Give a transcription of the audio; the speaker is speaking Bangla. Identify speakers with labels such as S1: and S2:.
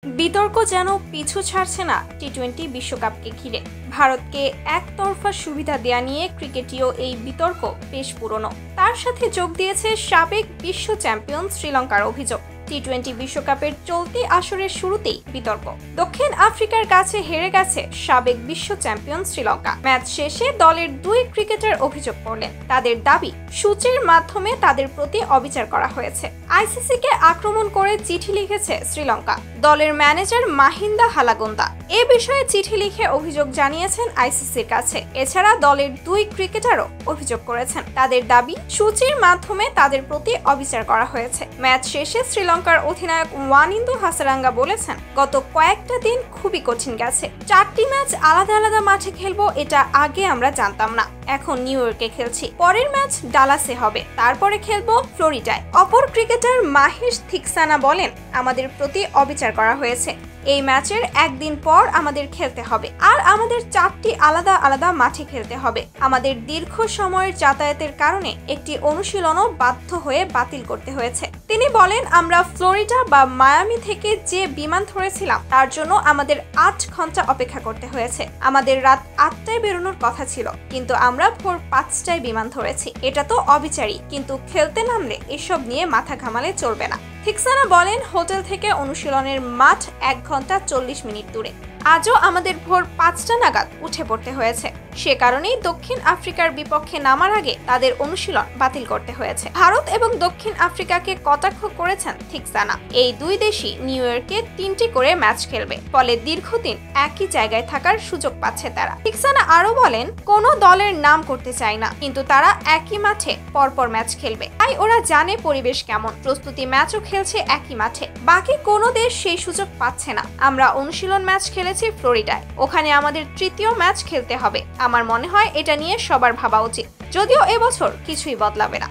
S1: বিতর্ক যেন পিছু ছাড়ছে না টি-20 বিশ্বকাপকে ঘিরে। ভারতকে একতরফা সুবিধা দেয়া নিয়ে ক্রিকেটীয় এই বিতর্ক বেশ পুরনো। তার সাথে যোগ দিয়েছে সাবেক বিশ্ব চ্যাম্পিয়ন শ্রীলঙ্কার অভিযোগ। টি-20 বিশ্বকাপের চলতি আসরের শুরুতেই বিতর্ক। দক্ষিণ আফ্রিকার কাছে হেরে গেছে সাবেক বিশ্ব চ্যাম্পিয়ন শ্রীলঙ্কা। ম্যাচ শেষে দলের দুই ক্রিকেটার অভিযোগ করলেন, তাদের দাবি সূচির মাধ্যমে তাদের প্রতি অবিচার করা হয়েছে। আইসিসিকে আক্রমণ করে চিঠি লিখেছে শ্রীলঙ্কা। দলের ম্যানেজার মাহিন্দা হালাগোন্দা এ বিষয়ে চিঠি লিখে অভিযোগ জানিয়েছেন আইসিসির কাছে। এছাড়া দলের দুই ক্রিকেটারও অভিযোগ করেছেন, তাদের দাবি সূচির মাধ্যমে তাদের প্রতি অবিচার করা হয়েছে। ম্যাচ শেষে শ্রীলঙ্কার অধিনায়ক ওয়ানিন্দু হাসারাঙ্গা বলেছেন, গত কয়েকটা দিন খুবই কঠিন গেছে। 4টি ম্যাচ আলাদা আলাদা মাঠে খেলবো, এটা আগে আমরা জানতাম না। এখন নিউ ইয়র্কে খেলছি, পরের ম্যাচ ডালাসে হবে, তারপরে খেলবো ফ্লোরিডায়। অপর ক্রিকেটার মাহেশ থিকসানা বলেন, আমাদের প্রতি অবিচার করা হয়েছে। এই ম্যাচের একদিন পর আমাদের খেলতে হবে, আর আমাদের 4টি আলাদা আলাদা মাঠে খেলতে হবে। আমাদের দীর্ঘ সময়ের যাতায়াতের কারণে একটি অনুশীলনও বাধ্য হয়ে বাতিল করতে হয়েছে। তিনি বলেন, আমরা ফ্লোরিডা বা মায়ামি থেকে যে বিমান ধরেছিলাম তার জন্য আমাদের 8 ঘন্টা অপেক্ষা করতে হয়েছে। আমাদের রাত 8টায় বেরোনোর কথা ছিল, কিন্তু আমরা ভোর 5টায় বিমান ধরেছি। এটা তো অবিচারী, কিন্তু খেলতে নামলে এসব নিয়ে মাথা ঘামালে চলবে না। থিকসানা বলেন, হোটেল থেকে অনুশীলনের মাঠ 1 ঘন্টা 40 মিনিট দূরে। আজও আমাদের ভোর 5টা নাগাদ উঠে পড়তে হয়েছে। সে কারণেই দক্ষিণ আফ্রিকার বিপক্ষে নামার আগে তাদের অনুশীলন বাতিল করতে হয়েছে। ভারত এবং দক্ষিণ আফ্রিকাকে কটাক্ষ করেছেন থিকসানা। এই দুই দেশই নিউ ইয়র্কে 3টি করে ম্যাচ খেলবে, ফলে দীর্ঘদিন একই জায়গায় থাকার সুযোগ পাচ্ছে তারা। থিকসানা আরো বলেন, কোনো দলের নাম করতে চায় না, কিন্তু তারা একই মাঠে পরপর ম্যাচ খেলবে, তাই ওরা জানে পরিবেশ কেমন। প্রস্তুতি ম্যাচও খেলছে একই মাঠে, বাকি কোনো দেশ সেই সুযোগ পাচ্ছে না। আমরা অনুশীলন ম্যাচ খেলেছি ফ্লোরিডায়, ওখানে আমাদের 3য় ম্যাচ খেলতে হবে। আমার মনে হয় এটা নিয়ে সবার ভাবা উচিত, যদিও এবছর কিছুই বদলাবে না।